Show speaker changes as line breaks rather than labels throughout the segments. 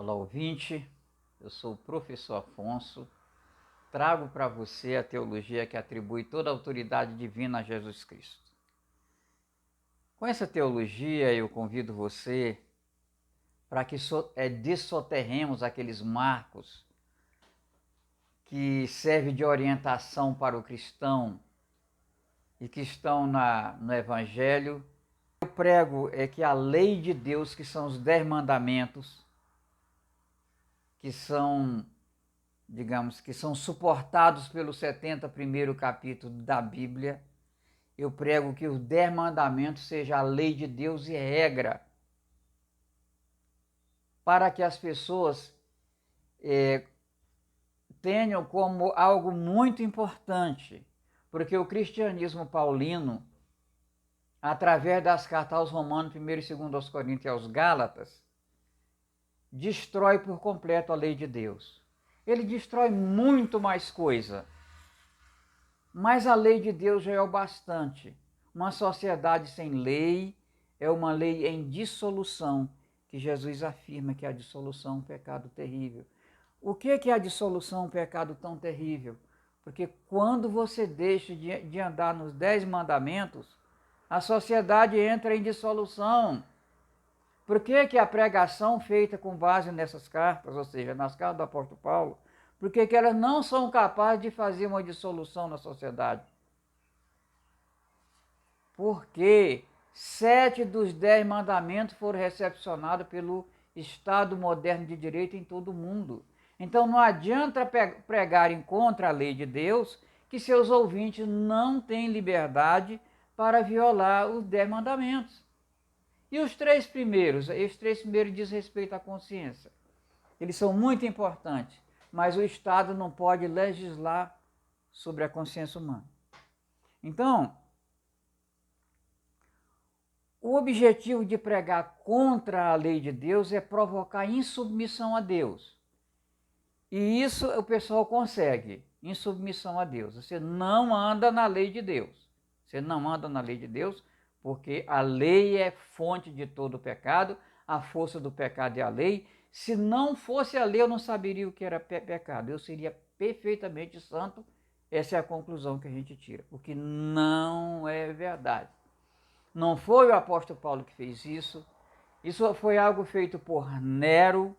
Olá, ouvinte, eu sou o professor Afonso, trago para você a teologia que atribui toda a autoridade divina a Jesus Cristo. Com essa teologia, eu convido você para que dessoterremos aqueles marcos que servem de orientação para o cristão e que estão no Evangelho. Eu prego que a lei de Deus, que são os 10 mandamentos, que são, digamos, que são suportados pelos 70 primeiros capítulos da Bíblia, eu prego que os 10 mandamentos sejam a lei de Deus e regra, para que as pessoas tenham como algo muito importante, porque o cristianismo paulino, através das cartas aos Romanos, 1º e 2º aos Coríntios e aos Gálatas, destrói por completo a lei de Deus. Ele destrói muito mais coisa, mas a lei de Deus já é o bastante. Uma sociedade sem lei é uma lei em dissolução, que Jesus afirma que a dissolução é um pecado terrível. O que é a dissolução, um pecado tão terrível? Porque quando você deixa de andar nos 10 mandamentos, a sociedade entra em dissolução. Por que a pregação feita com base nessas cartas, ou seja, nas cartas do apóstolo Paulo, por que elas não são capazes de fazer uma dissolução na sociedade? Porque 7 dos 10 mandamentos foram recepcionados pelo Estado moderno de direito em todo o mundo. Então não adianta pregarem contra a lei de Deus, que seus ouvintes não têm liberdade para violar os 10 mandamentos. E os 3 primeiros? Os 3 primeiros dizem respeito à consciência. Eles são muito importantes, mas o Estado não pode legislar sobre a consciência humana. Então, o objetivo de pregar contra a lei de Deus é provocar insubmissão a Deus. E isso o pessoal consegue, insubmissão a Deus. Você não anda na lei de Deus. Você não anda na lei de Deus, porque a lei é fonte de todo o pecado, a força do pecado é a lei. Se não fosse a lei, eu não saberia o que era pecado. Eu seria perfeitamente santo. Essa é a conclusão que a gente tira, porque não é verdade. Não foi o apóstolo Paulo que fez isso. Isso foi algo feito por Nero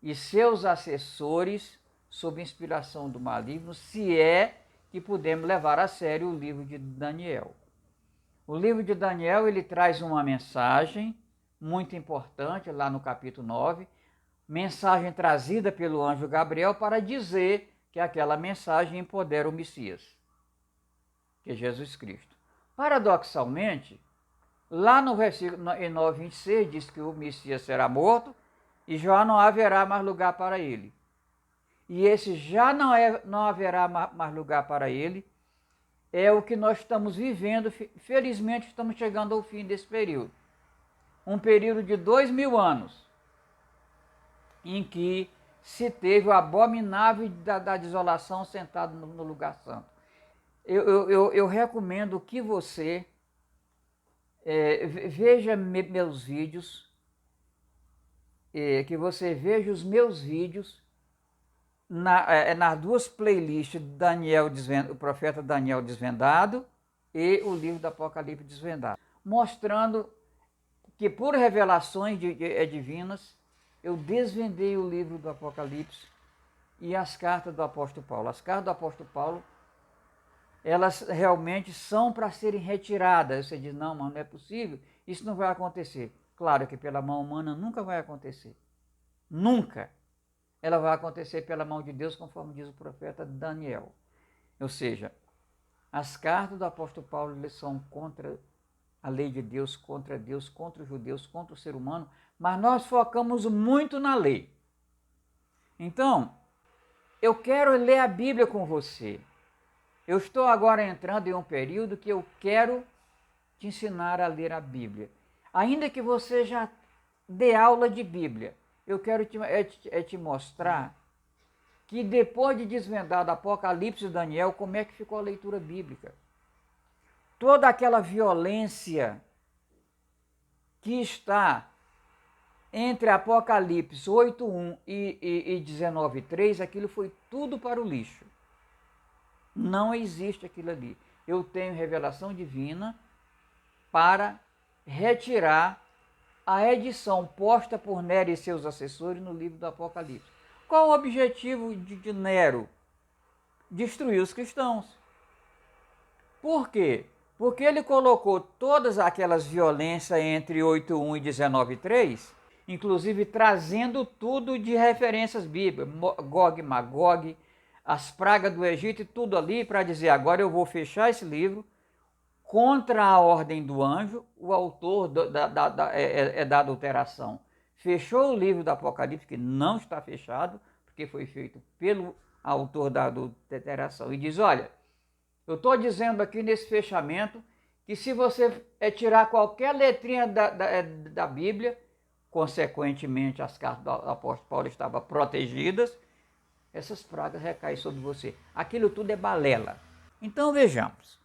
e seus assessores, sob inspiração do maligno, se é que podemos levar a sério o livro de Daniel. O livro de Daniel, ele traz uma mensagem muito importante, lá no capítulo 9, mensagem trazida pelo anjo Gabriel para dizer que aquela mensagem empodera o Messias, que é Jesus Cristo. Paradoxalmente, lá no versículo 9:26 diz que o Messias será morto e já não haverá mais lugar para ele. E esse já não haverá mais lugar para ele é o que nós estamos vivendo. Felizmente estamos chegando ao fim desse período. Um período de 2000 anos, em que se teve o abominável da desolação sentado no lugar santo. Eu recomendo que você veja meus vídeos, que você veja os meus vídeos nas duas playlists, o profeta Daniel desvendado e o livro do Apocalipse desvendado, mostrando que por revelações divinas eu desvendei o livro do Apocalipse e as cartas do apóstolo Paulo. As cartas do apóstolo Paulo, elas realmente são para serem retiradas. Você diz, não, mas não é possível, isso não vai acontecer. Claro que pela mão humana nunca vai acontecer. Nunca. Ela vai acontecer pela mão de Deus, conforme diz o profeta Daniel. Ou seja, as cartas do apóstolo Paulo são contra a lei de Deus, contra os judeus, contra o ser humano, mas nós focamos muito na lei. Então, eu quero ler a Bíblia com você. Eu estou agora entrando em um período que eu quero te ensinar a ler a Bíblia. Ainda que você já dê aula de Bíblia, eu quero te mostrar que depois de desvendado Apocalipse e Daniel, como é que ficou a leitura bíblica. Toda aquela violência que está entre Apocalipse 8:1 e 19:3, aquilo foi tudo para o lixo. Não existe aquilo ali. Eu tenho revelação divina para retirar a edição posta por Nero e seus assessores no livro do Apocalipse. Qual o objetivo de Nero? Destruir os cristãos. Por quê? Porque ele colocou todas aquelas violências entre 8:1 e 19:3, inclusive trazendo tudo de referências bíblicas, Gog e Magog, as pragas do Egito e tudo ali, para dizer, agora eu vou fechar esse livro contra a ordem do anjo, o autor da adulteração. Fechou o livro do Apocalipse, que não está fechado, porque foi feito pelo autor da adulteração, e diz, olha, eu estou dizendo aqui nesse fechamento que se você tirar qualquer letrinha da Bíblia, consequentemente as cartas do apóstolo Paulo estavam protegidas, essas pragas recaem sobre você. Aquilo tudo é balela. Então vejamos.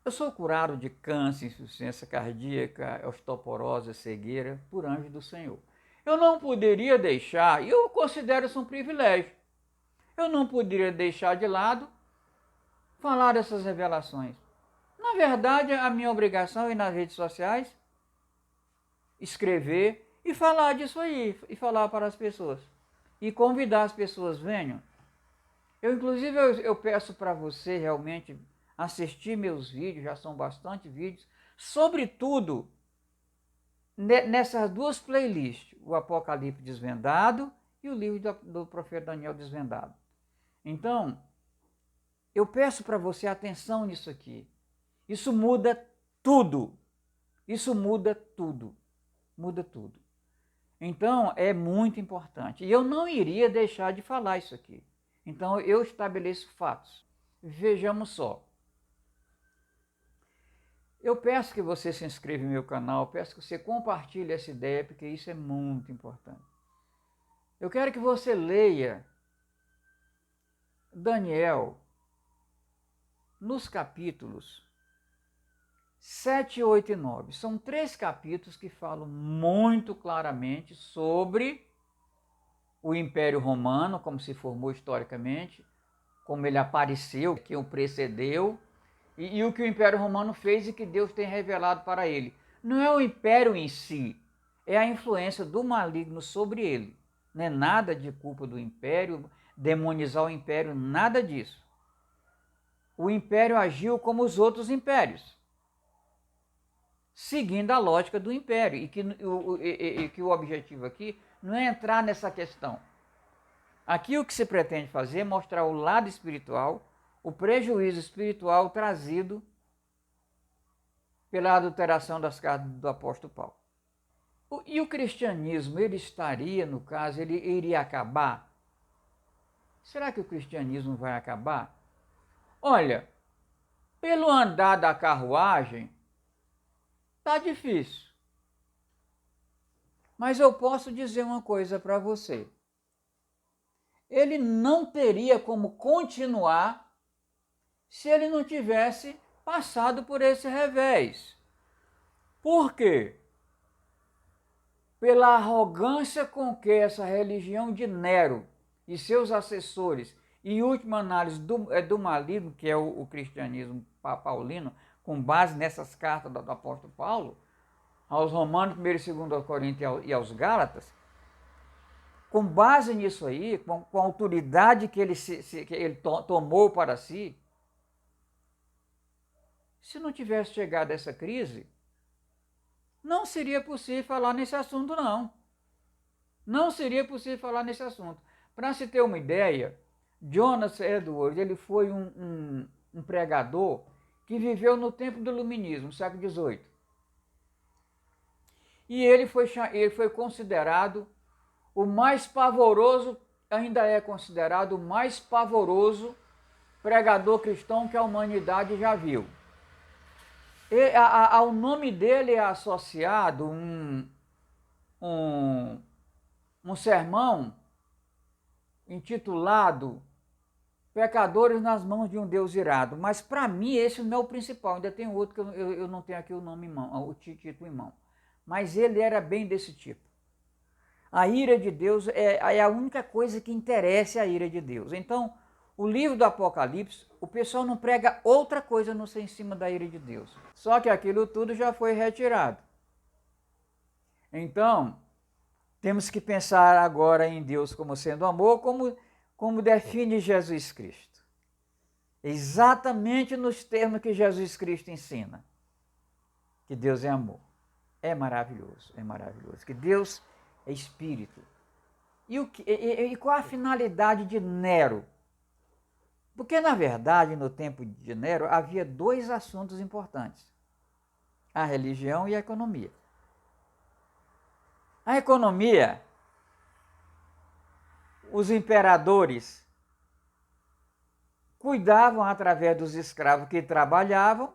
Eu sou curado de câncer, insuficiência cardíaca, osteoporose, cegueira, por anjo do Senhor. Eu não poderia deixar, e eu considero isso um privilégio, eu não poderia deixar de lado falar dessas revelações. Na verdade, a minha obrigação é ir nas redes sociais, escrever e falar disso aí, e falar para as pessoas. E convidar as pessoas, venham. Inclusive, eu peço para você realmente assistir meus vídeos, já são bastante vídeos, sobretudo nessas duas playlists, o Apocalipse Desvendado e o livro do profeta Daniel Desvendado. Então, eu peço para você atenção nisso aqui. Isso muda tudo. Isso muda tudo. Muda tudo. Então, é muito importante. E eu não iria deixar de falar isso aqui. Então, eu estabeleço fatos. Vejamos só. Eu peço que você se inscreva no meu canal, peço que você compartilhe essa ideia, porque isso é muito importante. Eu quero que você leia Daniel nos capítulos 7, 8 e 9. São 3 capítulos que falam muito claramente sobre o Império Romano, como se formou historicamente, como ele apareceu, quem o precedeu, e o que o Império Romano fez e que Deus tem revelado para ele. Não é o império em si, é a influência do maligno sobre ele. Não é nada de culpa do império, demonizar o império, nada disso. O império agiu como os outros impérios, seguindo a lógica do império, e que o objetivo aqui não é entrar nessa questão. Aqui o que se pretende fazer é mostrar o lado espiritual, o prejuízo espiritual trazido pela adulteração das cartas do apóstolo Paulo. E o cristianismo, ele estaria, no caso, ele iria acabar? Será que o cristianismo vai acabar? Olha, pelo andar da carruagem, tá difícil. Mas eu posso dizer uma coisa para você. Ele não teria como continuar se ele não tivesse passado por esse revés. Por quê? Pela arrogância com que essa religião de Nero e seus assessores, e última análise do maligno, que é o cristianismo paulino, com base nessas cartas do apóstolo Paulo, aos Romanos, 1 e 2 Coríntios e aos Gálatas, com base nisso aí, com a autoridade que ele tomou para si, se não tivesse chegado essa crise, não seria possível falar nesse assunto, não. Não seria possível falar nesse assunto. Para se ter uma ideia, Jonas Edwards, ele foi um pregador que viveu no tempo do Iluminismo, no século XVIII. E ele foi considerado o mais pavoroso, ainda é considerado o mais pavoroso pregador cristão que a humanidade já viu. Ao nome dele é associado um sermão intitulado Pecadores nas mãos de um Deus irado. Mas para mim esse não é o principal, ainda tem outro que eu não tenho aqui o nome em mão, o título em mão. Mas ele era bem desse tipo. A ira de Deus é a única coisa que interessa a ira de Deus. Então, o livro do Apocalipse, o pessoal não prega outra coisa não ser em cima da ira de Deus. Só que aquilo tudo já foi retirado. Então, temos que pensar agora em Deus como sendo amor, como define Jesus Cristo. Exatamente nos termos que Jesus Cristo ensina. Que Deus é amor. É maravilhoso. Que Deus é espírito. E qual a finalidade de Nero? Porque, na verdade, no tempo de Nero, havia dois assuntos importantes: a religião e a economia. A economia, os imperadores cuidavam através dos escravos que trabalhavam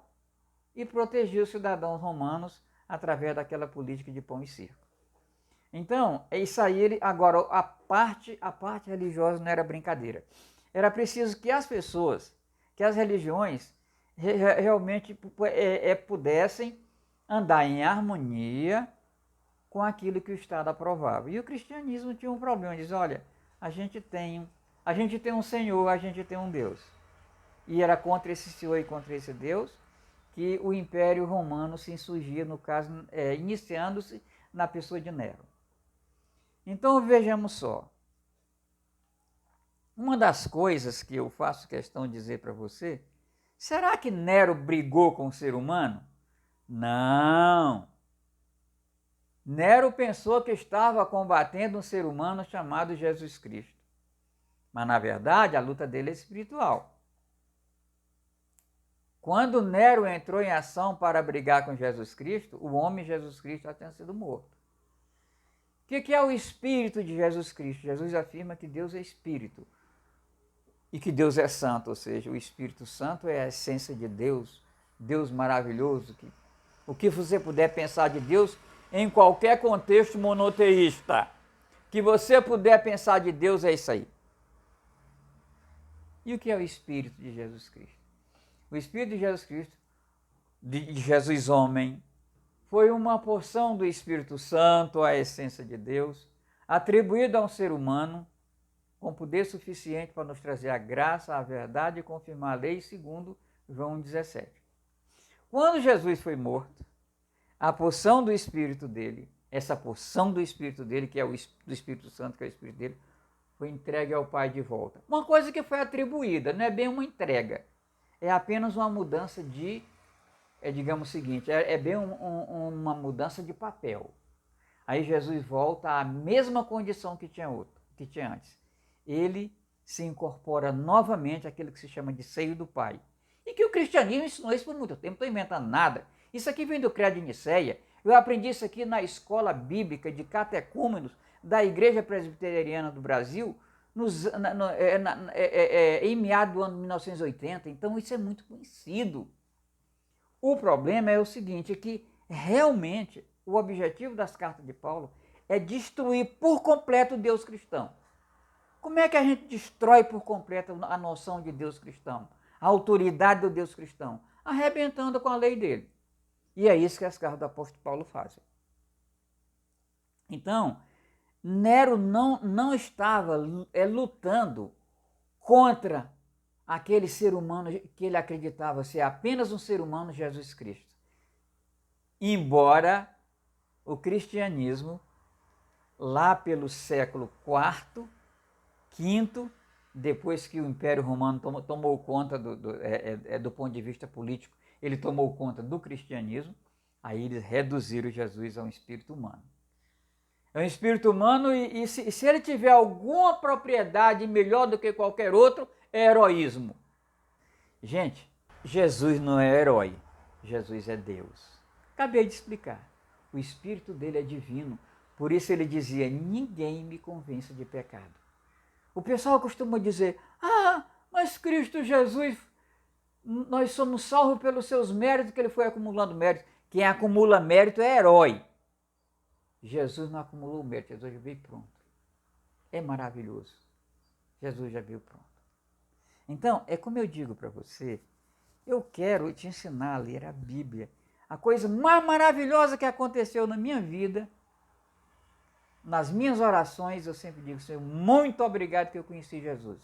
e protegiam os cidadãos romanos através daquela política de pão e circo. Então, isso aí, agora, a parte religiosa não era brincadeira. Era preciso que as pessoas, que as religiões realmente pudessem andar em harmonia com aquilo que o Estado aprovava. E o cristianismo tinha um problema, diz, olha, a gente tem um Senhor, a gente tem um Deus. E era contra esse Senhor e contra esse Deus que o Império Romano se insurgia, no caso, iniciando-se na pessoa de Nero. Então vejamos só. Uma das coisas que eu faço questão de dizer para você, será que Nero brigou com o ser humano? Não. Nero pensou que estava combatendo um ser humano chamado Jesus Cristo. Mas, na verdade, a luta dele é espiritual. Quando Nero entrou em ação para brigar com Jesus Cristo, o homem Jesus Cristo já tinha sido morto. O que é o Espírito de Jesus Cristo? Jesus afirma que Deus é Espírito e que Deus é Santo, ou seja, o Espírito Santo é a essência de Deus, Deus maravilhoso. O que você puder pensar de Deus em qualquer contexto monoteísta, que você puder pensar de Deus, é isso aí. E o que é o Espírito de Jesus Cristo? O Espírito de Jesus Cristo, de Jesus homem, foi uma porção do Espírito Santo, a essência de Deus, atribuída a um ser humano com poder suficiente para nos trazer a graça, a verdade e confirmar a lei, segundo João 17. Quando Jesus foi morto, a porção do Espírito dele, essa porção do Espírito dele, que é o do Espírito Santo, que é o Espírito dele, foi entregue ao Pai de volta. Uma coisa que foi atribuída, não é bem uma entrega, é apenas uma mudança de, digamos o seguinte, é bem uma mudança de papel. Aí Jesus volta à mesma condição que tinha antes. Ele se incorpora novamente àquilo que se chama de seio do Pai. E que o cristianismo ensinou isso por muito tempo, não estou inventando nada. Isso aqui vem do Credo de Nicéia. Eu aprendi isso aqui na escola bíblica de catecúmenos da Igreja Presbiteriana do Brasil, em meados do ano 1980. Então isso é muito conhecido. O problema é o seguinte, é que realmente o objetivo das cartas de Paulo é destruir por completo o Deus cristão. Como é que a gente destrói por completo a noção de Deus cristão? A autoridade do Deus cristão? Arrebentando com a lei dele. E é isso que as cartas do apóstolo Paulo fazem. Então, Nero não estava lutando contra aquele ser humano que ele acreditava ser apenas um ser humano, Jesus Cristo. Embora o cristianismo, lá pelo século IV, V, depois que o Império Romano tomou conta do ponto de vista político, ele tomou conta do cristianismo, aí eles reduziram Jesus a um espírito humano. É um espírito humano e se ele tiver alguma propriedade melhor do que qualquer outro, é heroísmo. Gente, Jesus não é herói, Jesus é Deus. Acabei de explicar. O espírito dele é divino, por isso ele dizia, ninguém me convence de pecado. O pessoal costuma dizer, mas Cristo Jesus, nós somos salvos pelos seus méritos, que ele foi acumulando méritos. Quem acumula mérito é herói. Jesus não acumulou mérito, Jesus já veio pronto. É maravilhoso. Jesus já veio pronto. Então, é como eu digo para você, eu quero te ensinar a ler a Bíblia. A coisa mais maravilhosa que aconteceu na minha vida nas minhas orações, eu sempre digo, Senhor, muito obrigado que eu conheci Jesus.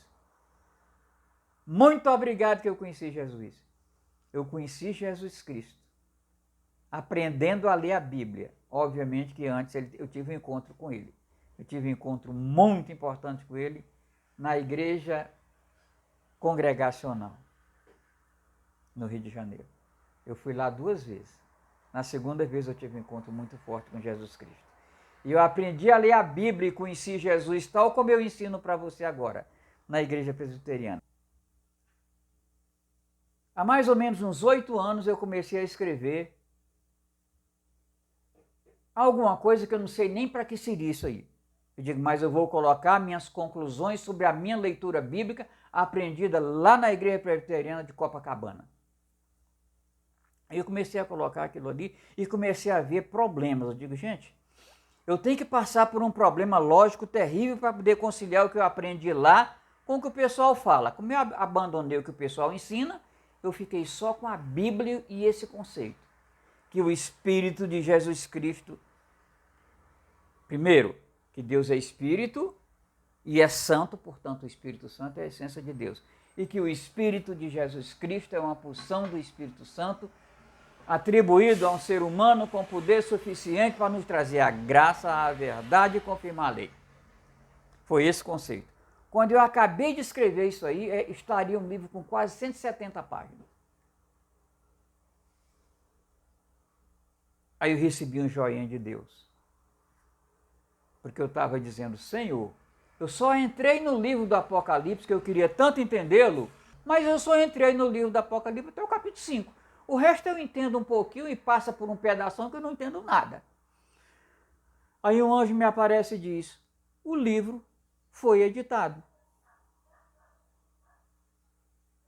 Muito obrigado que eu conheci Jesus. Eu conheci Jesus Cristo, aprendendo a ler a Bíblia. Obviamente que antes eu tive um encontro com ele. Eu tive um encontro muito importante com ele na igreja congregacional, no Rio de Janeiro. Eu fui lá 2 vezes. Na segunda vez eu tive um encontro muito forte com Jesus Cristo. E eu aprendi a ler a Bíblia e conheci Jesus tal como eu ensino para você agora, na igreja presbiteriana. Há mais ou menos uns 8 anos eu comecei a escrever alguma coisa que eu não sei nem para que seria isso aí. Eu digo, mas eu vou colocar minhas conclusões sobre a minha leitura bíblica aprendida lá na igreja presbiteriana de Copacabana. Aí eu comecei a colocar aquilo ali e comecei a ver problemas. Eu digo, gente, eu tenho que passar por um problema lógico terrível para poder conciliar o que eu aprendi lá com o que o pessoal fala. Como eu abandonei o que o pessoal ensina, eu fiquei só com a Bíblia e esse conceito. Que o Espírito de Jesus Cristo, primeiro, que Deus é Espírito e é Santo, portanto o Espírito Santo é a essência de Deus. E que o Espírito de Jesus Cristo é uma porção do Espírito Santo atribuído a um ser humano com poder suficiente para nos trazer a graça, a verdade e confirmar a lei. Foi esse conceito. Quando eu acabei de escrever isso aí, estaria um livro com quase 170 páginas. Aí eu recebi um joinha de Deus. Porque eu estava dizendo, Senhor, eu só entrei no livro do Apocalipse, que eu queria tanto entendê-lo, mas eu só entrei no livro do Apocalipse até o capítulo 5. O resto eu entendo um pouquinho e passa por um pedação que eu não entendo nada. Aí um anjo me aparece e diz, o livro foi editado.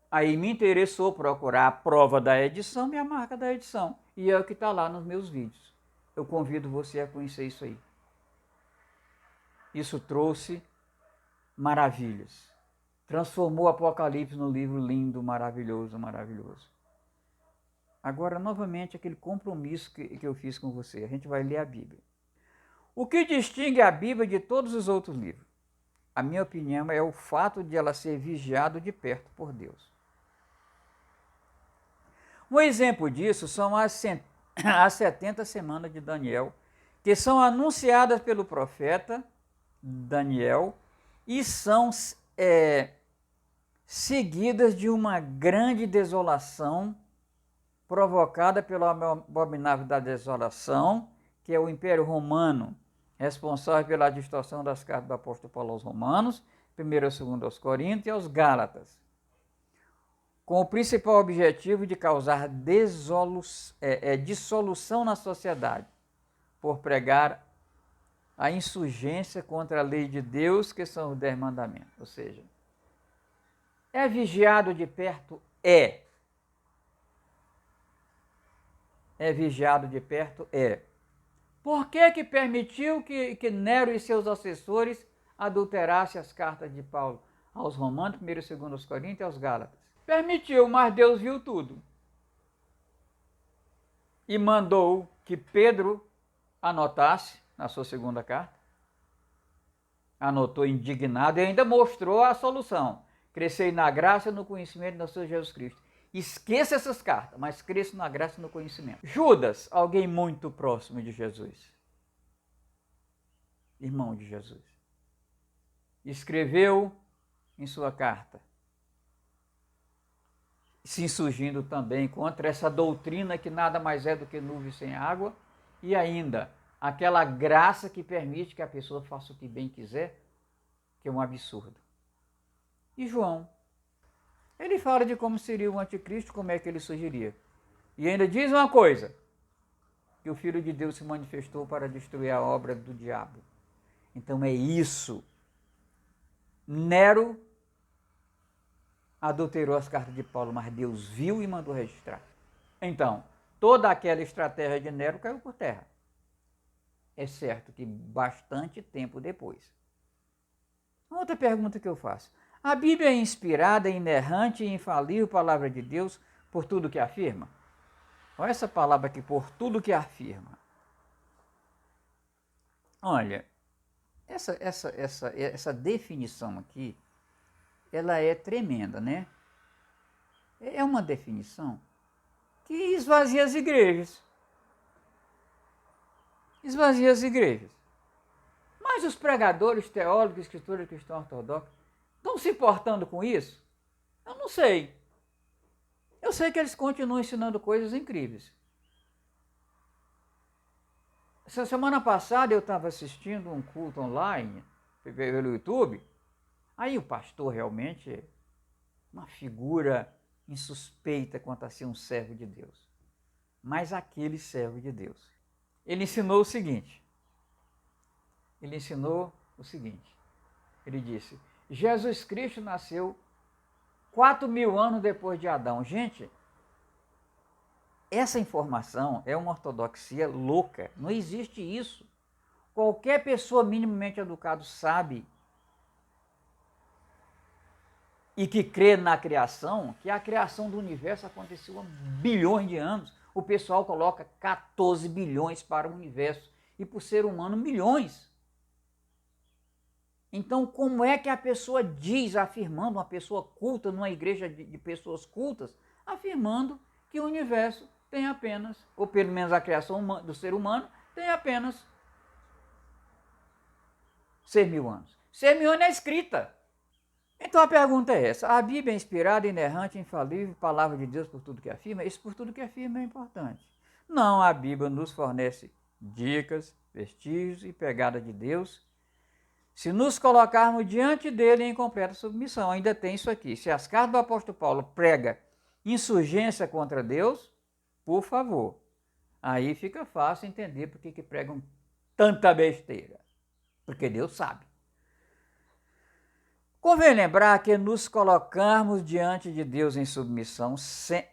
Aí me interessou procurar a prova da edição e a marca da edição. E é o que está lá nos meus vídeos. Eu convido você a conhecer isso aí. Isso trouxe maravilhas. Transformou o Apocalipse num livro lindo, maravilhoso, maravilhoso. Agora, novamente, aquele compromisso que eu fiz com você. A gente vai ler a Bíblia. O que distingue a Bíblia de todos os outros livros? A minha opinião é o fato de ela ser vigiada de perto por Deus. Um exemplo disso são as 70 semanas de Daniel, que são anunciadas pelo profeta Daniel e são seguidas de uma grande desolação provocada pelo abominável da desolação, que é o Império Romano, responsável pela distorção das cartas do apóstolo Paulo aos Romanos, 1 e 2 aos Coríntios e aos Gálatas, com o principal objetivo de causar dissolução na sociedade, por pregar a insurgência contra a lei de Deus, que são os 10 mandamentos. Ou seja, é vigiado de perto? É vigiado de perto? É. Por que permitiu que Nero e seus assessores adulterassem as cartas de Paulo aos Romanos, 1 e 2 aos Coríntios e aos Gálatas? Permitiu, mas Deus viu tudo. E mandou que Pedro anotasse na sua segunda carta. Anotou indignado e ainda mostrou a solução. Crescei na graça e no conhecimento do Senhor Jesus Cristo. Esqueça essas cartas, mas cresça na graça e no conhecimento. Judas, alguém muito próximo de Jesus, irmão de Jesus, escreveu em sua carta, se insurgindo também contra essa doutrina que nada mais é do que nuvem sem água, e ainda aquela graça que permite que a pessoa faça o que bem quiser, que é um absurdo. E João, ele fala de como seria o anticristo, como é que ele surgiria. E ainda diz uma coisa, que o Filho de Deus se manifestou para destruir a obra do diabo. Então é isso. Nero adulterou as cartas de Paulo, mas Deus viu e mandou registrar. Então, toda aquela estratégia de Nero caiu por terra. É certo que bastante tempo depois. Outra pergunta que eu faço. A Bíblia é inspirada, inerrante e infalível palavra de Deus por tudo que afirma? Olha essa palavra aqui, por tudo que afirma. Olha, Essa definição aqui, ela é tremenda, né? É uma definição que esvazia as igrejas. Esvazia as igrejas. Mas os pregadores, teólogos, escritores cristãos ortodoxos estão se importando com isso? Eu não sei. Eu sei que eles continuam ensinando coisas incríveis. Essa semana passada eu estava assistindo um culto online pelo YouTube. Aí o pastor realmente é uma figura insuspeita quanto a ser um servo de Deus. Mas aquele servo de Deus. Ele ensinou o seguinte. Ele disse, Jesus Cristo nasceu 4.000 anos depois de Adão. Gente, essa informação é uma ortodoxia louca. Não existe isso. Qualquer pessoa minimamente educada sabe e que crê na criação, que a criação do universo aconteceu há bilhões de anos. O pessoal coloca 14 bilhões para o universo e para o ser humano milhões. Então, como é que a pessoa diz, afirmando, uma pessoa culta, numa igreja de pessoas cultas, afirmando que o universo tem apenas, ou pelo menos a criação do ser humano, tem apenas 6.000 anos. 6.000 anos é escrita. Então a pergunta é essa: a Bíblia é inspirada, inerrante, infalível, palavra de Deus por tudo que afirma? Isso por tudo que afirma é importante. Não, a Bíblia nos fornece dicas, vestígios e pegada de Deus. Se nos colocarmos diante dele em completa submissão, ainda tem isso aqui. Se as cartas do apóstolo Paulo prega insurgência contra Deus, por favor, aí fica fácil entender por que pregam tanta besteira. Porque Deus sabe. Convém lembrar que nos colocarmos diante de Deus em submissão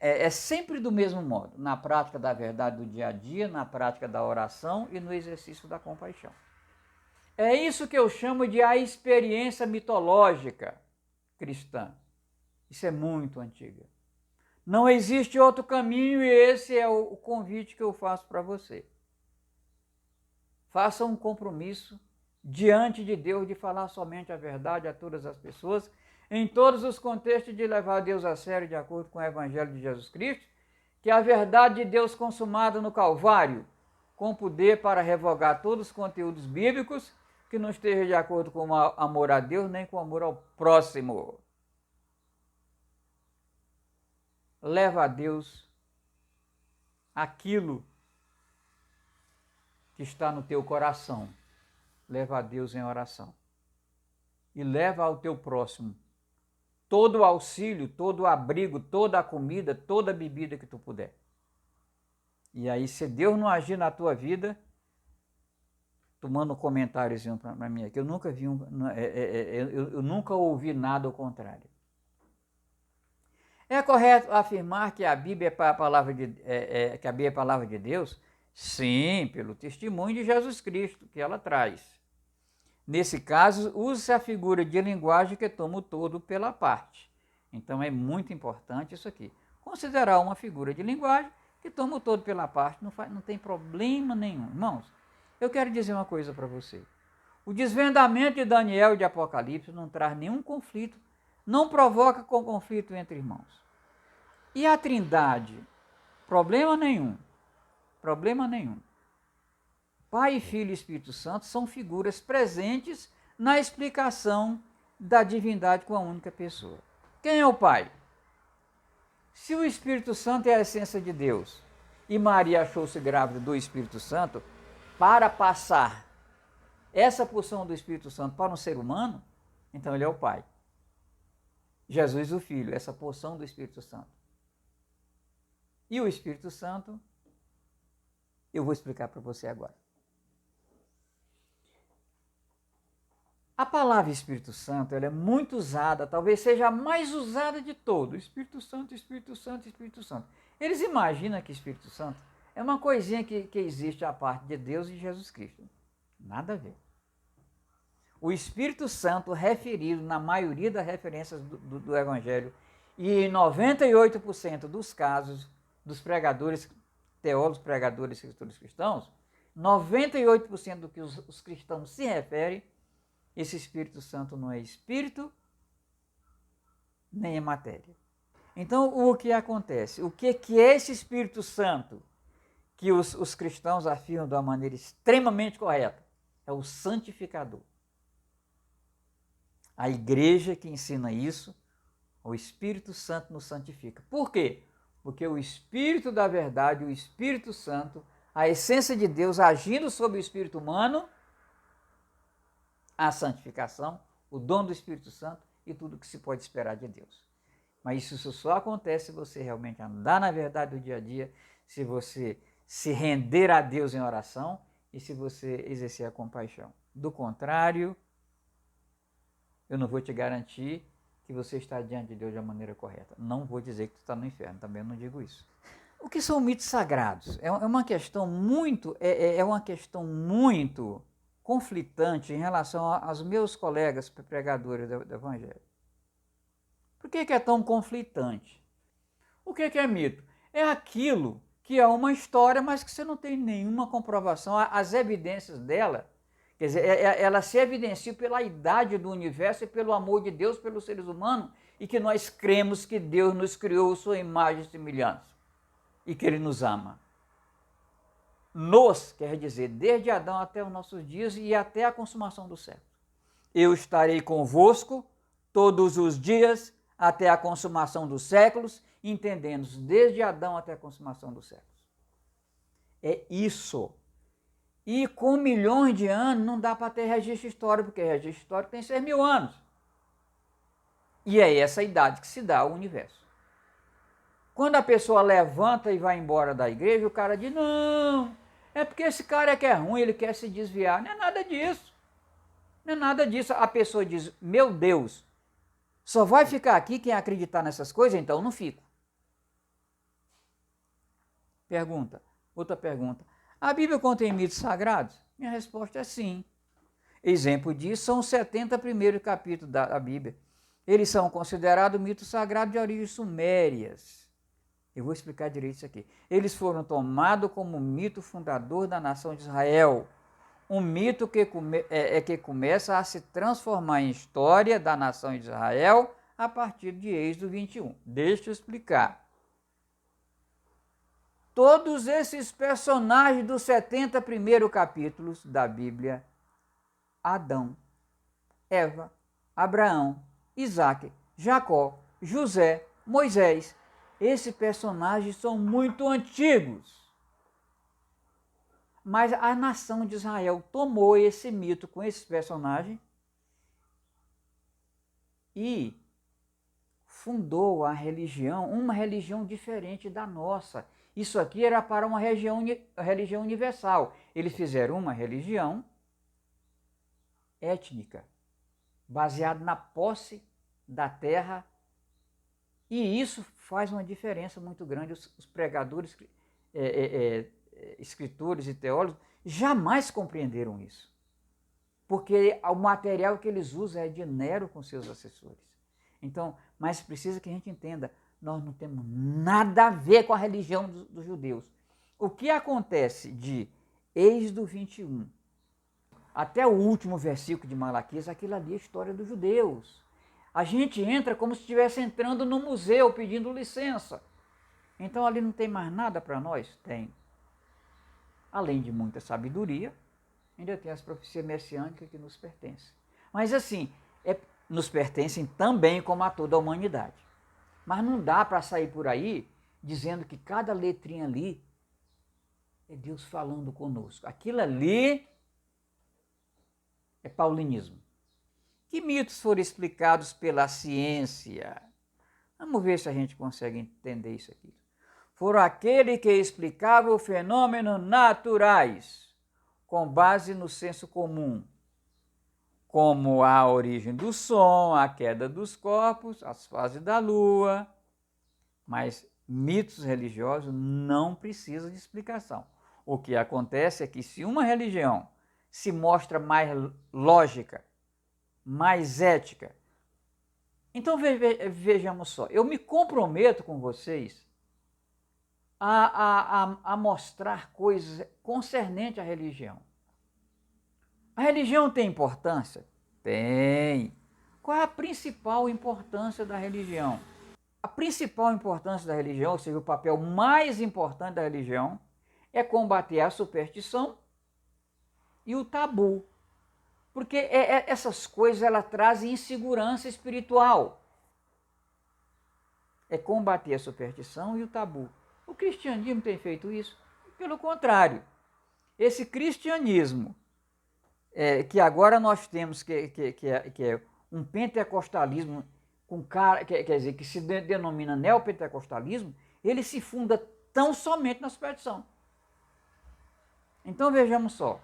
é sempre do mesmo modo, na prática da verdade do dia a dia, na prática da oração e no exercício da compaixão. É isso que eu chamo de a experiência mitológica cristã. Isso é muito antiga. Não existe outro caminho e esse é o convite que eu faço para você. Faça um compromisso diante de Deus de falar somente a verdade a todas as pessoas, em todos os contextos, de levar Deus a sério de acordo com o Evangelho de Jesus Cristo, que a verdade de Deus consumada no Calvário, com poder para revogar todos os conteúdos bíblicos que não esteja de acordo com o amor a Deus nem com o amor ao próximo. Leva a Deus aquilo que está no teu coração. Leva a Deus em oração. E leva ao teu próximo todo o auxílio, todo o abrigo, toda a comida, toda a bebida que tu puder. E aí, se Deus não agir na tua vida, tu manda um comentáriozinho para mim aqui. Eu nunca vi eu nunca ouvi nada ao contrário. É correto afirmar que a Bíblia é a palavra que a Bíblia é a palavra de Deus? Sim, pelo testemunho de Jesus Cristo que ela traz. Nesse caso, use-se a figura de linguagem que toma o todo pela parte. Então é muito importante isso aqui. Considerar uma figura de linguagem que toma o todo pela parte não tem problema nenhum. Irmãos, eu quero dizer uma coisa para você. O desvendamento de Daniel e de Apocalipse não traz nenhum conflito, não provoca conflito entre irmãos. E a Trindade? Problema nenhum. Problema nenhum. Pai, Filho e Espírito Santo são figuras presentes na explicação da divindade com a única pessoa. Quem é o Pai? Se o Espírito Santo é a essência de Deus e Maria achou-se grávida do Espírito Santo, para passar essa porção do Espírito Santo para um ser humano, então ele é o Pai. Jesus o Filho, essa porção do Espírito Santo. E o Espírito Santo, eu vou explicar para você agora. A palavra Espírito Santo ela é muito usada, talvez seja a mais usada de todo. Espírito Santo, Espírito Santo, Espírito Santo. Eles imaginam que Espírito Santo é uma coisinha que existe à parte de Deus e Jesus Cristo. Nada a ver. O Espírito Santo referido na maioria das referências do Evangelho e em 98% dos casos dos pregadores, teólogos, pregadores e escritores cristãos, 98% do que os cristãos se referem esse Espírito Santo não é espírito, nem é matéria. Então, o que acontece? O que é esse Espírito Santo que os cristãos afirmam de uma maneira extremamente correta? É o santificador. A igreja que ensina isso, o Espírito Santo nos santifica. Por quê? Porque o Espírito da verdade, o Espírito Santo, a essência de Deus agindo sobre o espírito humano, a santificação, o dom do Espírito Santo e tudo o que se pode esperar de Deus. Mas isso só acontece se você realmente andar na verdade do dia a dia, se você se render a Deus em oração e se você exercer a compaixão. Do contrário, eu não vou te garantir que você está diante de Deus de uma maneira correta. Não vou dizer que tu está no inferno, também eu não digo isso. O que são mitos sagrados? É uma questão muito conflitante em relação aos meus colegas pregadores do Evangelho. Por que é tão conflitante? O que é mito? É aquilo que é uma história, mas que você não tem nenhuma comprovação. As evidências dela, quer dizer, ela se evidencia pela idade do universo e pelo amor de Deus pelos seres humanos, e que nós cremos que Deus nos criou sua imagem e semelhança, e que Ele nos ama. Nos, quer dizer, desde Adão até os nossos dias e até a consumação do século. Eu estarei convosco todos os dias até a consumação dos séculos, entendendo desde Adão até a consumação dos séculos. É isso. E com milhões de anos não dá para ter registro histórico, porque registro histórico tem 6.000 anos. E é essa idade que se dá ao universo. Quando a pessoa levanta e vai embora da igreja, o cara diz, não, é porque esse cara é que é ruim, ele quer se desviar. Não é nada disso. Não é nada disso. A pessoa diz, meu Deus, só vai ficar aqui quem acreditar nessas coisas? Então não fico. Pergunta. Outra pergunta. A Bíblia contém mitos sagrados? Minha resposta é sim. Exemplo disso são os 70 primeiros capítulos da Bíblia. Eles são considerados mitos sagrados de origens sumérias. Eu vou explicar direito isso aqui. Eles foram tomados como mito fundador da nação de Israel. Um mito que começa a se transformar em história da nação de Israel a partir de Êxodo 21. Deixa eu explicar. Todos esses personagens dos 70 primeiros capítulos da Bíblia, Adão, Eva, Abraão, Isaac, Jacó, José, Moisés, esses personagens são muito antigos. Mas a nação de Israel tomou esse mito com esses personagens e fundou a religião, uma religião diferente da nossa. Isso aqui era para uma religião universal. Eles fizeram uma religião étnica, baseada na posse da terra, e isso faz uma diferença muito grande. Os pregadores, escritores e teólogos jamais compreenderam isso, porque o material que eles usam é de Nero com seus assessores. Então, mas precisa que a gente entenda, nós não temos nada a ver com a religião dos judeus. O que acontece de Êxodo 21 até o último versículo de Malaquias, aquilo ali é a história dos judeus. A gente entra como se estivesse entrando no museu pedindo licença. Então ali não tem mais nada para nós? Tem. Além de muita sabedoria, ainda tem as profecias messiânicas que nos pertencem. Mas assim, nos pertencem também como a toda a humanidade. Mas não dá para sair por aí dizendo que cada letrinha ali é Deus falando conosco. Aquilo ali é paulinismo. Que mitos foram explicados pela ciência? Vamos ver se a gente consegue entender isso aqui. Foram aqueles que explicavam fenômenos naturais com base no senso comum, como a origem do som, a queda dos corpos, as fases da lua. Mas mitos religiosos não precisam de explicação. O que acontece é que se uma religião se mostra mais lógica, mais ética, então vejamos só, eu me comprometo com vocês a mostrar coisas concernentes à religião. A religião tem importância? Tem. Qual é a principal importância da religião? A principal importância da religião, ou seja, o papel mais importante da religião, é combater a superstição e o tabu. Porque essas coisas elas trazem insegurança espiritual. É combater a superstição e o tabu. O cristianismo tem feito isso? Pelo contrário. Esse cristianismo que agora nós temos, que é um pentecostalismo quer dizer, que se denomina neopentecostalismo, ele se funda tão somente na superstição. Então vejamos só,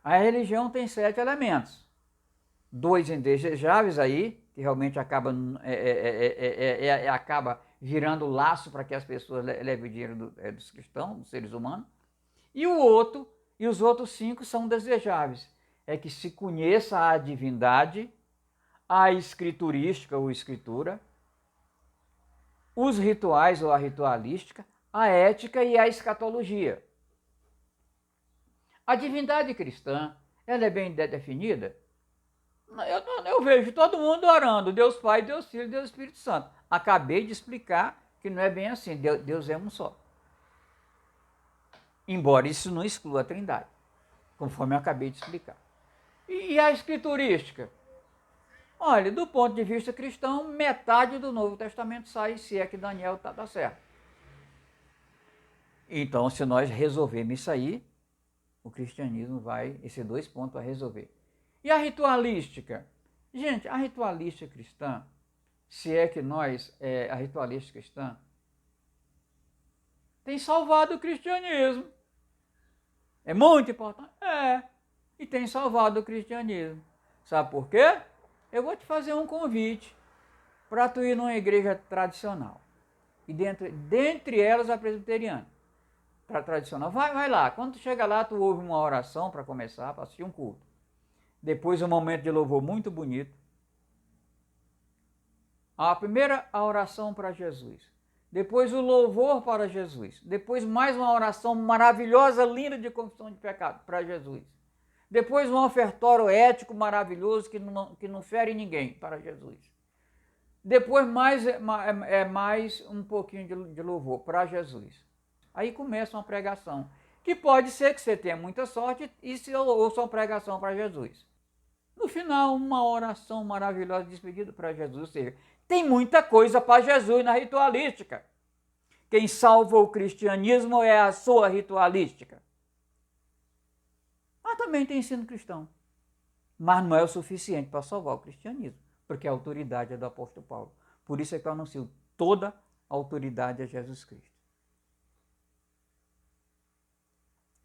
a religião tem 7 elementos, 2 indesejáveis aí, que realmente acaba virando laço para que as pessoas levem o dinheiro dos cristãos, dos seres humanos, e os outros 5 são desejáveis, é que se conheça a divindade, a escriturística ou escritura, os rituais ou a ritualística, a ética e a escatologia. A divindade cristã, ela é bem definida? Eu vejo todo mundo orando, Deus Pai, Deus Filho, Deus Espírito Santo. Acabei de explicar que não é bem assim, Deus é um só. Embora isso não exclua a Trindade, conforme eu acabei de explicar. E a escriturística? Olha, do ponto de vista cristão, metade do Novo Testamento sai, se é que Daniel está certo. Então, se nós resolvermos isso aí, o cristianismo vai, esses 2 pontos vai resolver. E a ritualística? Gente, a ritualística cristã, se é que a ritualística cristã, tem salvado o cristianismo. É muito importante? E tem salvado o cristianismo. Sabe por quê? Eu vou te fazer um convite para tu ir numa igreja tradicional. E dentre elas a presbiteriana. Tradicional. Vai lá. Quando tu chega lá, tu ouve uma oração para começar, para assistir um culto. Depois um momento de louvor muito bonito. A primeira, a oração para Jesus. Depois o louvor para Jesus. Depois mais uma oração maravilhosa, linda de confissão de pecado para Jesus. Depois um ofertório ético maravilhoso que não fere ninguém para Jesus. Depois mais um pouquinho de louvor para Jesus. Aí começa uma pregação, que pode ser que você tenha muita sorte e se ouça uma pregação para Jesus. No final, uma oração maravilhosa de despedida para Jesus. Ou seja, tem muita coisa para Jesus na ritualística. Quem salva o cristianismo é a sua ritualística. Mas também tem ensino cristão. Mas não é o suficiente para salvar o cristianismo, porque a autoridade é do apóstolo Paulo. Por isso é que eu anuncio toda a autoridade a Jesus Cristo.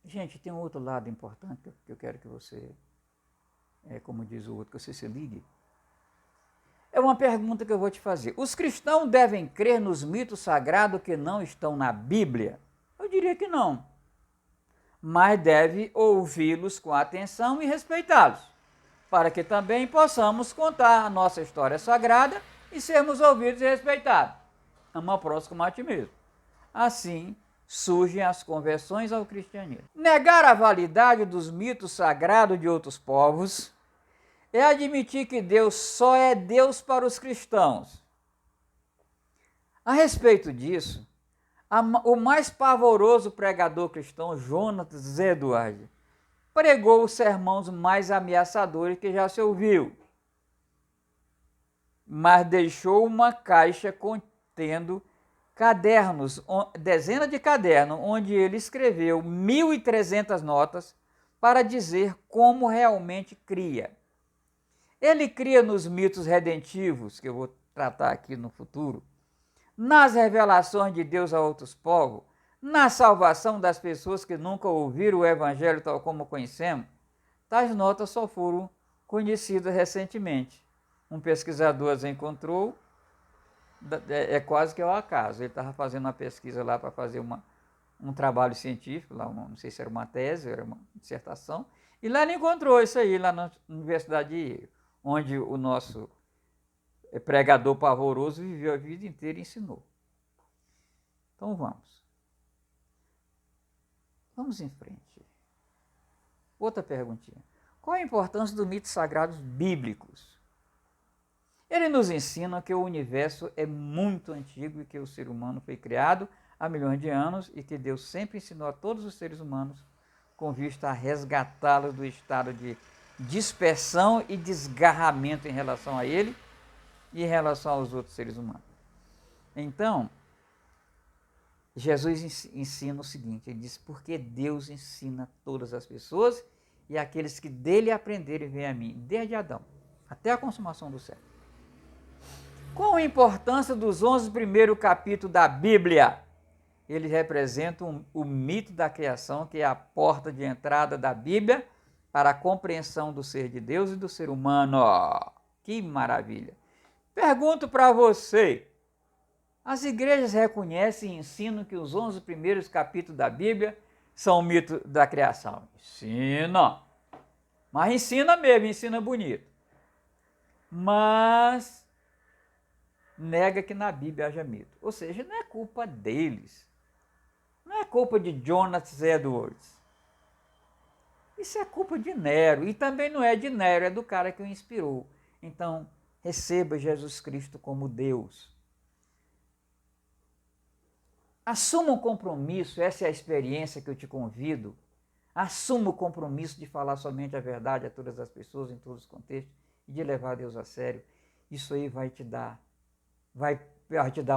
Gente, tem um outro lado importante que eu quero que você, como diz o outro, que você se ligue. É uma pergunta que eu vou te fazer. Os cristãos devem crer nos mitos sagrados que não estão na Bíblia? Eu diria que não. Mas deve ouvi-los com atenção e respeitá-los, para que também possamos contar a nossa história sagrada e sermos ouvidos e respeitados. Ama o próximo como a ti mesmo. Assim surgem as conversões ao cristianismo. Negar a validade dos mitos sagrados de outros povos é admitir que Deus só é Deus para os cristãos. A respeito disso, o mais pavoroso pregador cristão, Jonas Edwards, pregou os sermões mais ameaçadores que já se ouviu, mas deixou uma caixa contendo cadernos, dezenas de cadernos, onde ele escreveu 1.300 notas para dizer como realmente cria. Ele cria nos mitos redentivos, que eu vou tratar aqui no futuro, nas revelações de Deus a outros povos, na salvação das pessoas que nunca ouviram o evangelho tal como conhecemos. Tais notas só foram conhecidas recentemente. Um pesquisador as encontrou, quase que ao acaso. Ele estava fazendo uma pesquisa lá para fazer um trabalho científico, lá não sei se era uma tese, era uma dissertação, e lá ele encontrou isso aí, lá na Universidade de Yale, onde o nosso pregador pavoroso viveu a vida inteira e ensinou. Então vamos em frente. Outra perguntinha. Qual a importância dos mitos sagrados bíblicos? Ele nos ensina que o universo é muito antigo e que o ser humano foi criado há milhões de anos e que Deus sempre ensinou a todos os seres humanos com vista a resgatá-los do estado de dispersão e desgarramento em relação a ele e em relação aos outros seres humanos. Então, Jesus ensina o seguinte, ele diz, porque Deus ensina todas as pessoas e aqueles que dele aprenderem vêm a mim, desde Adão até a consumação do século. Qual a importância dos 11 primeiros capítulos da Bíblia? Eles representam o mito da criação, que é a porta de entrada da Bíblia para a compreensão do ser de Deus e do ser humano. Que maravilha! Pergunto para você, as igrejas reconhecem e ensinam que os 11 primeiros capítulos da Bíblia são o mito da criação? Ensina! Mas ensina mesmo, ensina bonito. Mas nega que na Bíblia haja mito. Ou seja, não é culpa deles. Não é culpa de Jonathan Edwards. Isso é culpa de Nero. E também não é de Nero, é do cara que o inspirou. Então, receba Jesus Cristo como Deus. Assuma um compromisso, essa é a experiência que eu te convido. Assuma o compromisso de falar somente a verdade a todas as pessoas, em todos os contextos, e de levar Deus a sério. Isso aí vai te dar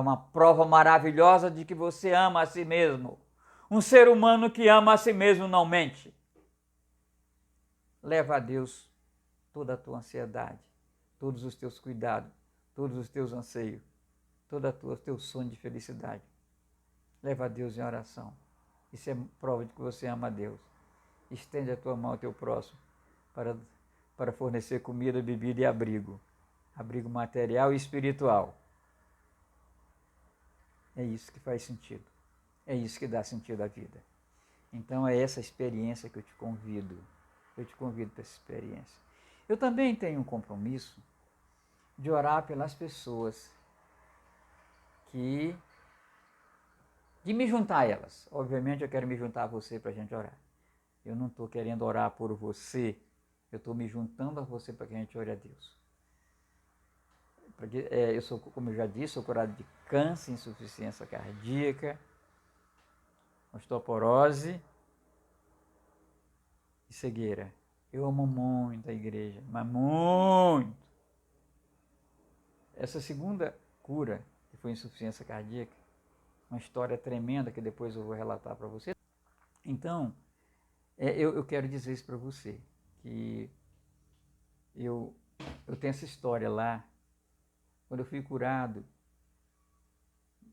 uma prova maravilhosa de que você ama a si mesmo. Um ser humano que ama a si mesmo não mente. Leva a Deus toda a tua ansiedade, todos os teus cuidados, todos os teus anseios, todo o teu sonho de felicidade. Leva a Deus em oração. Isso é prova de que você ama a Deus. Estende a tua mão ao teu próximo para fornecer comida, bebida e abrigo. Abrigo material e espiritual. É isso que faz sentido. É isso que dá sentido à vida. Então é essa experiência que eu te convido. Eu te convido para essa experiência. Eu também tenho um compromisso de orar pelas pessoas de me juntar a elas. Obviamente eu quero me juntar a você para a gente orar. Eu não estou querendo orar por você, eu estou me juntando a você para que a gente ore a Deus. Porque, eu sou, como eu já disse, sou curado de câncer, insuficiência cardíaca, osteoporose e cegueira. Eu amo muito a igreja, mas muito. Essa segunda cura, que foi insuficiência cardíaca, uma história tremenda que depois eu vou relatar para você. Então, eu quero dizer isso para você, que eu tenho essa história lá, quando eu fui curado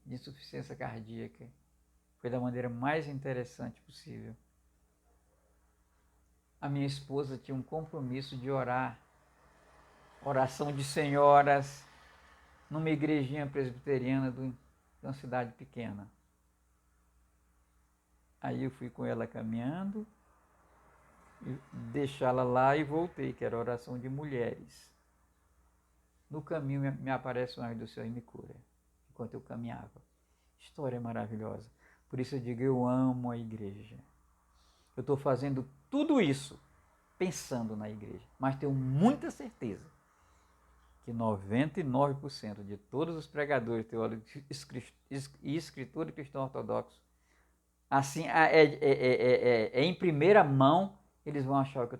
de insuficiência cardíaca, foi da maneira mais interessante possível. A minha esposa tinha um compromisso de orar, oração de senhoras, numa igrejinha presbiteriana de uma cidade pequena. Aí eu fui com ela caminhando, deixá-la lá e voltei, que era oração de mulheres. No caminho me aparece um anjo do Senhor e me cura, enquanto eu caminhava. História maravilhosa. Por isso eu digo, eu amo a igreja. Eu estou fazendo tudo isso pensando na igreja, mas tenho muita certeza que 99% de todos os pregadores, teólogos e escritores cristãos ortodoxos, assim, em primeira mão, eles vão achar o que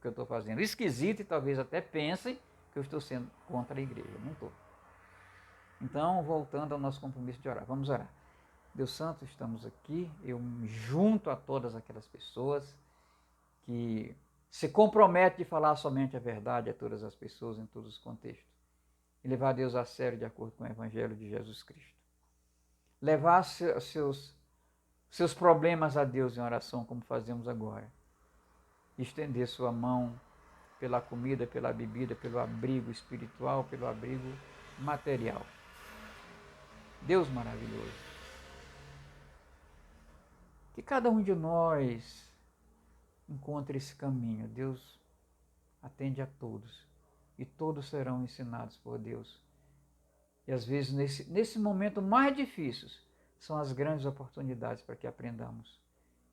eu estou fazendo esquisito e talvez até pensem que eu estou sendo contra a igreja. Não estou. Então, voltando ao nosso compromisso de orar. Vamos orar. Deus Santo, estamos aqui, eu me junto a todas aquelas pessoas que se comprometem de falar somente a verdade a todas as pessoas, em todos os contextos, e levar Deus a sério de acordo com o Evangelho de Jesus Cristo. Levar seus problemas a Deus em oração, como fazemos agora. Estender sua mão pela comida, pela bebida, pelo abrigo espiritual, pelo abrigo material. Deus maravilhoso. Que cada um de nós encontre esse caminho. Deus atende a todos e todos serão ensinados por Deus. E às vezes nesse momento mais difícil são as grandes oportunidades para que aprendamos.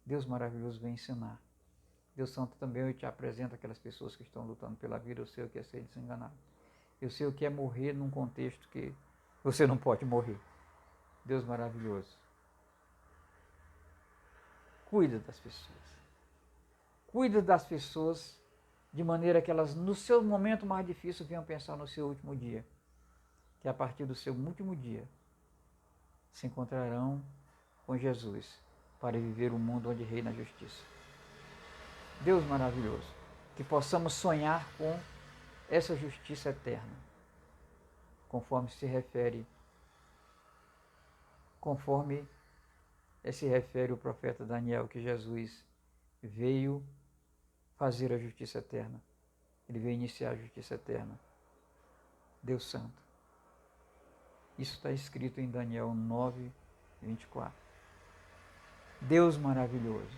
Deus maravilhoso vem ensinar. Deus Santo, também eu te apresento aquelas pessoas que estão lutando pela vida. Eu sei o que é ser desenganado. Eu sei o que é morrer num contexto que você não pode morrer. Deus maravilhoso. Cuida das pessoas. Cuida das pessoas de maneira que elas, no seu momento mais difícil, venham pensar no seu último dia. Que a partir do seu último dia se encontrarão com Jesus para viver um mundo onde reina a justiça. Deus maravilhoso. Que possamos sonhar com essa justiça eterna, conforme se refere o profeta Daniel, que Jesus veio fazer a justiça eterna. Ele veio iniciar a justiça eterna. Deus Santo. Isso está escrito em Daniel 9, 24. Deus maravilhoso.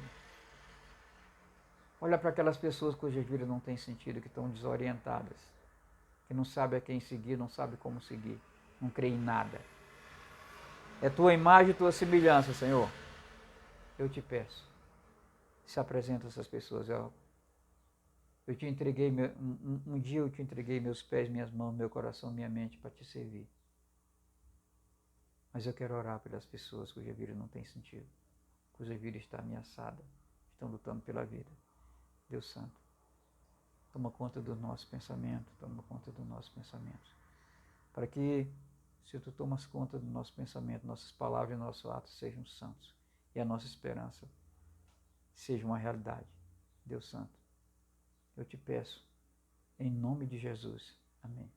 Olha para aquelas pessoas cujas vidas não têm sentido, que estão desorientadas, que não sabem a quem seguir, não sabem como seguir, não creem em nada. É tua imagem e tua semelhança, Senhor. Eu te peço, se apresenta essas pessoas. Eu te entreguei, um dia eu te entreguei meus pés, minhas mãos, meu coração, minha mente para te servir. Mas eu quero orar pelas pessoas cuja vida não tem sentido, cuja vida está ameaçada, estão lutando pela vida. Deus Santo, toma conta do nosso pensamento, toma conta do nosso pensamento. Para que, se tu tomas conta do nosso pensamento, nossas palavras e nossos atos sejam santos e a nossa esperança seja uma realidade. Deus Santo, eu te peço, em nome de Jesus. Amém.